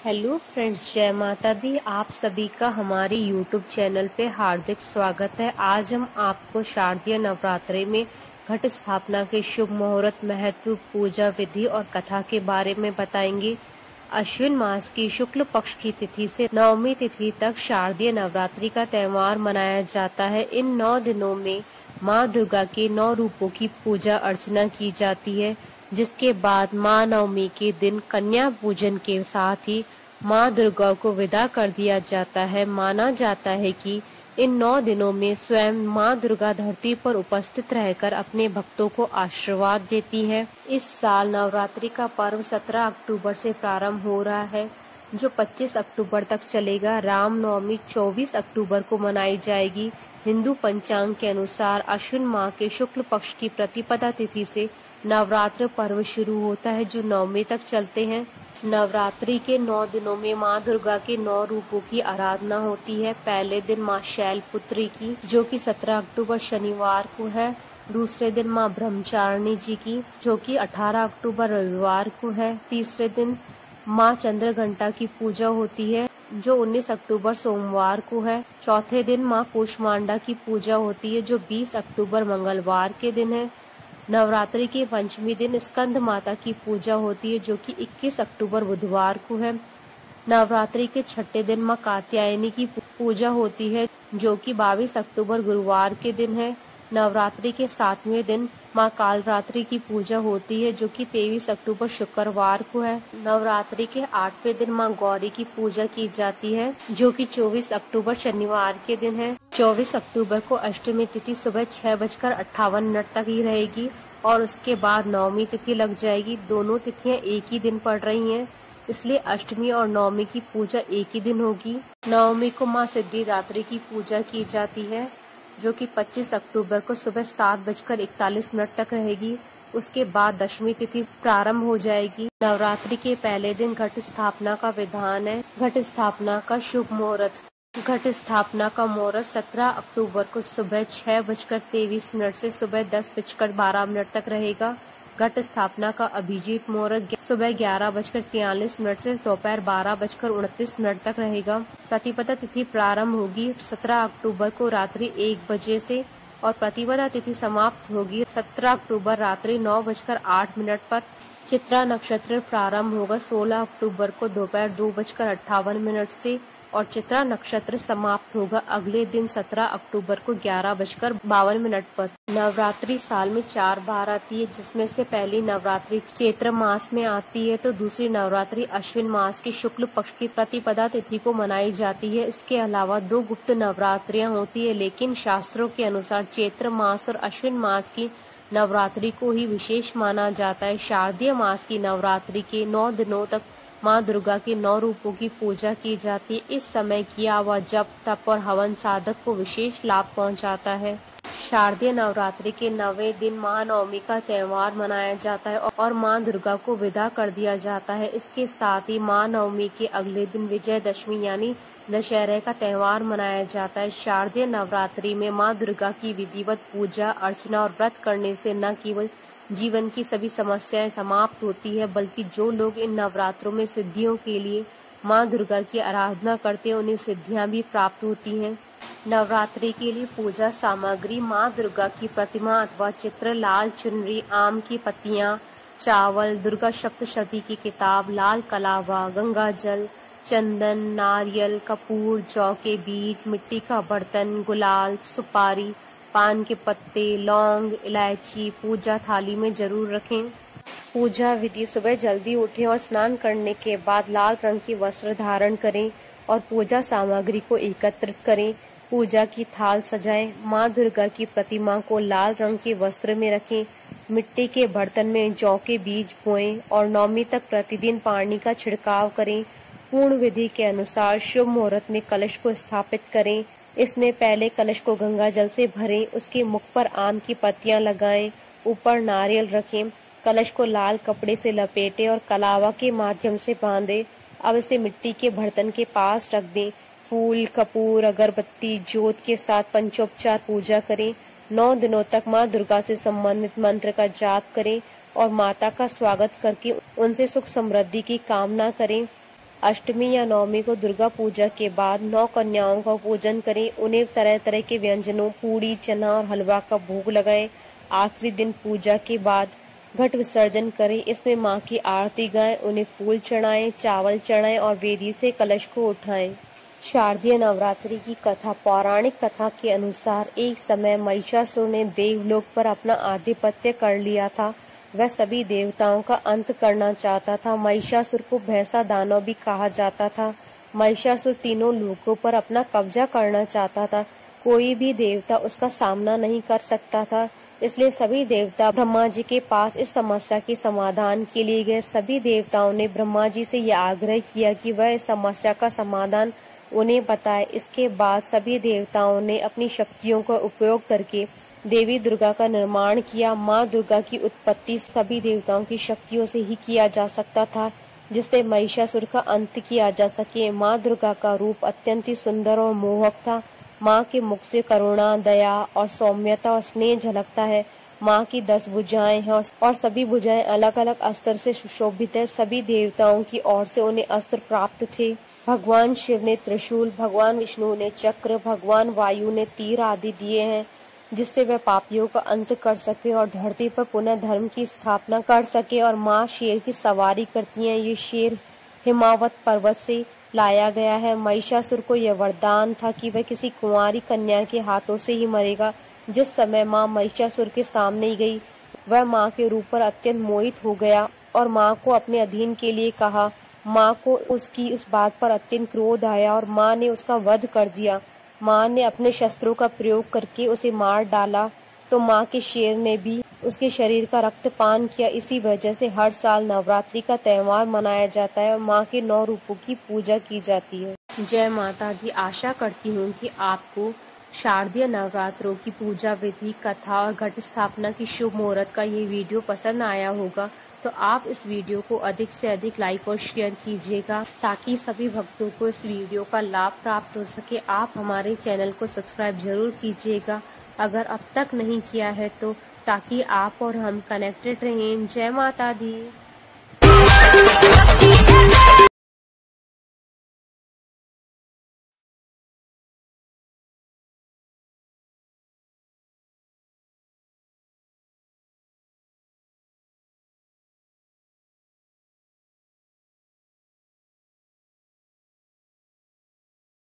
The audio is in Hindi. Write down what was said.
हेलो फ्रेंड्स, जय माता दी। आप सभी का हमारे यूट्यूब चैनल पे हार्दिक स्वागत है। आज हम आपको शारदीय नवरात्रि में घट स्थापना के शुभ मुहूर्त, महत्व, पूजा विधि और कथा के बारे में बताएंगे। अश्विन मास की शुक्ल पक्ष की तिथि से नवमी तिथि तक शारदीय नवरात्रि का त्यौहार मनाया जाता है। इन 9 दिनों में माँ दुर्गा के 9 रूपों की पूजा अर्चना की जाती है, जिसके बाद माँ नवमी के दिन कन्या पूजन के साथ ही माँ दुर्गा को विदा कर दिया जाता है। माना जाता है कि इन 9 दिनों में स्वयं माँ दुर्गा धरती पर उपस्थित रहकर अपने भक्तों को आशीर्वाद देती है। इस साल नवरात्रि का पर्व 17 अक्टूबर से प्रारंभ हो रहा है, जो 25 अक्टूबर तक चलेगा। रामनवमी 24 अक्टूबर को मनाई जाएगी। हिंदू पंचांग के अनुसार अश्विन माह के शुक्ल पक्ष की प्रतिपदा तिथि से नवरात्र पर्व शुरू होता है, जो नवमी तक चलते हैं। नवरात्रि के 9 दिनों में माँ दुर्गा के 9 रूपों की आराधना होती है। पहले दिन माँ शैलपुत्री की, जो कि 17 अक्टूबर शनिवार को है। दूसरे दिन माँ ब्रह्मचारिणी जी की, जो कि 18 अक्टूबर रविवार को है। तीसरे दिन माँ चंद्रघंटा की पूजा होती है, जो 19 अक्टूबर सोमवार को है। चौथे दिन माँ कूष्मांडा की पूजा होती है, जो 20 अक्टूबर मंगलवार के दिन है। नवरात्रि के पंचमी दिन स्कंद माता की पूजा होती है, जो कि 21 अक्टूबर बुधवार को है। नवरात्रि के छठे दिन माँ कात्यायनी की पूजा होती है, जो कि 22 अक्टूबर गुरुवार के दिन है। नवरात्रि के 7वें दिन माँ कालरात्रि की पूजा होती है, जो कि 23 अक्टूबर शुक्रवार को है। नवरात्रि के 8वें दिन माँ गौरी की पूजा की जाती है, जो कि 24 अक्टूबर शनिवार के दिन है। 24 अक्टूबर को अष्टमी तिथि सुबह 6:58 तक ही रहेगी और उसके बाद नवमी तिथि लग जाएगी। दोनों तिथियां एक ही दिन पड़ रही हैं, इसलिए अष्टमी और नवमी की पूजा एक ही दिन होगी। नवमी को माँ सिद्धिदात्री की पूजा की जाती है, जो कि 25 अक्टूबर को सुबह 7:41 तक रहेगी। उसके बाद दशमी तिथि प्रारंभ हो जाएगी। नवरात्रि के पहले दिन घट स्थापना का विधान है। घट स्थापना का शुभ मुहूर्त। घट स्थापना का मुहूर्त 17 अक्टूबर को सुबह 6:23 से सुबह 10:12 तक रहेगा। घट स्थापना का अभिजीत मुहूर्त सुबह 11:43 से दोपहर 12:29 तक रहेगा। प्रतिपदा तिथि प्रारंभ होगी 17 अक्टूबर को रात्रि 1 बजे से और प्रतिपदा तिथि समाप्त होगी 17 अक्टूबर रात्रि 9:08 पर। चित्रा नक्षत्र प्रारंभ होगा 16 अक्टूबर को दोपहर 2:58 से और चित्रा नक्षत्र समाप्त होगा अगले दिन 17 अक्टूबर को 11:52 पर। नवरात्रि साल में 4 बार आती है, जिसमें से पहली नवरात्रि चैत्र मास में आती है तो दूसरी नवरात्रि अश्विन मास की शुक्ल पक्ष की प्रतिपदा तिथि को मनाई जाती है। इसके अलावा 2 गुप्त नवरात्रियां होती है, लेकिन शास्त्रों के अनुसार चैत्र मास और अश्विन मास की नवरात्रि को ही विशेष माना जाता है। शारदीय मास की नवरात्रि के 9 दिनों तक माँ दुर्गा के 9 रूपों की पूजा की जाती है। इस समय किया हुआ जप, तप और हवन साधक को विशेष लाभ पहुँचाता है। शारदीय नवरात्रि के 9वें दिन महानवमी का त्यौहार मनाया जाता है और माँ दुर्गा को विदा कर दिया जाता है। इसके साथ ही महानवमी के अगले दिन विजयदशमी यानी दशहरे का त्यौहार मनाया जाता है। शारदीय नवरात्रि में माँ दुर्गा की विधिवत पूजा अर्चना और व्रत करने से न केवल जीवन की सभी समस्याएं समाप्त होती है, बल्कि जो लोग इन नवरात्रों में सिद्धियों के लिए माँ दुर्गा की आराधना करते हैं, उन्हें सिद्धियां भी प्राप्त होती हैं। नवरात्रि के लिए पूजा सामग्री: माँ दुर्गा की प्रतिमा अथवा चित्र, लाल चुनरी, आम की पत्तियां, चावल, दुर्गा सप्तशती की किताब, लाल कलावा, गंगा जल, चंदन, नारियल, कपूर, जौ के बीज, मिट्टी का बर्तन, गुलाल, सुपारी, पान के पत्ते, लौंग, इलायची पूजा थाली में जरूर रखें। पूजा विधि: सुबह जल्दी उठें और स्नान करने के बाद लाल रंग की वस्त्र धारण करें और पूजा सामग्री को एकत्रित करें। पूजा की थाल सजाएं। माँ दुर्गा की प्रतिमा को लाल रंग के वस्त्र में रखें। मिट्टी के बर्तन में जौ के बीज बोएं और नवमी तक प्रतिदिन पानी का छिड़काव करें। पूर्ण विधि के अनुसार शुभ मुहूर्त में कलश को स्थापित करें। इसमें पहले कलश को गंगा जल से भरें, उसके मुख पर आम की पत्तियां लगाएं, ऊपर नारियल रखें। कलश को लाल कपड़े से लपेटें और कलावा के माध्यम से बांधें। अब इसे मिट्टी के बर्तन के पास रख दें। फूल, कपूर, अगरबत्ती, ज्योत के साथ पंचोपचार पूजा करें। 9 दिनों तक माँ दुर्गा से संबंधित मंत्र का जाप करें और माता का स्वागत करके उनसे सुख समृद्धि की कामना करें। अष्टमी या नवमी को दुर्गा पूजा के बाद 9 कन्याओं का पूजन करें। उन्हें तरह तरह के व्यंजनों, पूड़ी, चना और हलवा का भोग लगाएं। आखिरी दिन पूजा के बाद घट विसर्जन करें। इसमें मां की आरती गाएं, उन्हें फूल चढ़ाएं, चावल चढ़ाएं और वेदी से कलश को उठाएं। शारदीय नवरात्रि की कथा। पौराणिक कथा के अनुसार एक समय महिषासुर ने देवलोक पर अपना आधिपत्य कर लिया था। वह सभी देवताओं का अंत करना चाहता था। महिषासुर को भैंसा दानव भी कहा जाता था। महिषासुर तीनों लोकों पर अपना कब्जा करना चाहता था। कोई भी देवता उसका सामना नहीं कर सकता था। इसलिए सभी देवता ब्रह्मा जी के पास इस समस्या के समाधान के लिए गए। सभी देवताओं ने ब्रह्मा जी से यह आग्रह किया कि वह इस समस्या का समाधान उन्हें बताए। इसके बाद सभी देवताओं ने अपनी शक्तियों का उपयोग करके देवी दुर्गा का निर्माण किया। माँ दुर्गा की उत्पत्ति सभी देवताओं की शक्तियों से ही किया जा सकता था, जिससे महिषासुर का अंत किया जा सके। माँ दुर्गा का रूप अत्यंत ही सुंदर और मोहक था। माँ के मुख से करुणा, दया और सौम्यता और स्नेह झलकता है। माँ की 10 भुजाएं हैं और सभी भुजाएं अलग अलग अस्त्र से सुशोभित है। सभी देवताओं की ओर से उन्हें अस्त्र प्राप्त थे। भगवान शिव ने त्रिशूल, भगवान विष्णु ने चक्र, भगवान वायु ने तीर आदि दिए हैं, जिससे वह पापियों का अंत कर सके और धरती पर पुनः धर्म की स्थापना कर सके। और माँ शेर की सवारी करती हैं। ये शेर हिमावत पर्वत से लाया गया है। महिषासुर को यह वरदान था कि वह किसी कुंवारी कन्या के हाथों से ही मरेगा। जिस समय माँ महिषासुर के सामने गई, वह माँ के रूप पर अत्यंत मोहित हो गया और माँ को अपने अधीन के लिए कहा। माँ को उसकी इस बात पर अत्यंत क्रोध आया और माँ ने उसका वध कर दिया। माँ ने अपने शस्त्रों का प्रयोग करके उसे मार डाला, तो माँ के शेर ने भी उसके शरीर का रक्तपान किया। इसी वजह से हर साल नवरात्रि का त्योहार मनाया जाता है और माँ के 9 रूपों की पूजा की जाती है। जय माता दी। आशा करती हूँ कि आपको शारदीय नवरात्रों की पूजा विधि, कथा और घट स्थापना की शुभ मुहूर्त का ये वीडियो पसंद आया होगा। तो आप इस वीडियो को अधिक से अधिक लाइक और शेयर कीजिएगा, ताकि सभी भक्तों को इस वीडियो का लाभ प्राप्त हो सके। आप हमारे चैनल को सब्सक्राइब जरूर कीजिएगा अगर अब तक नहीं किया है तो, ताकि आप और हम कनेक्टेड रहें। जय माता दी।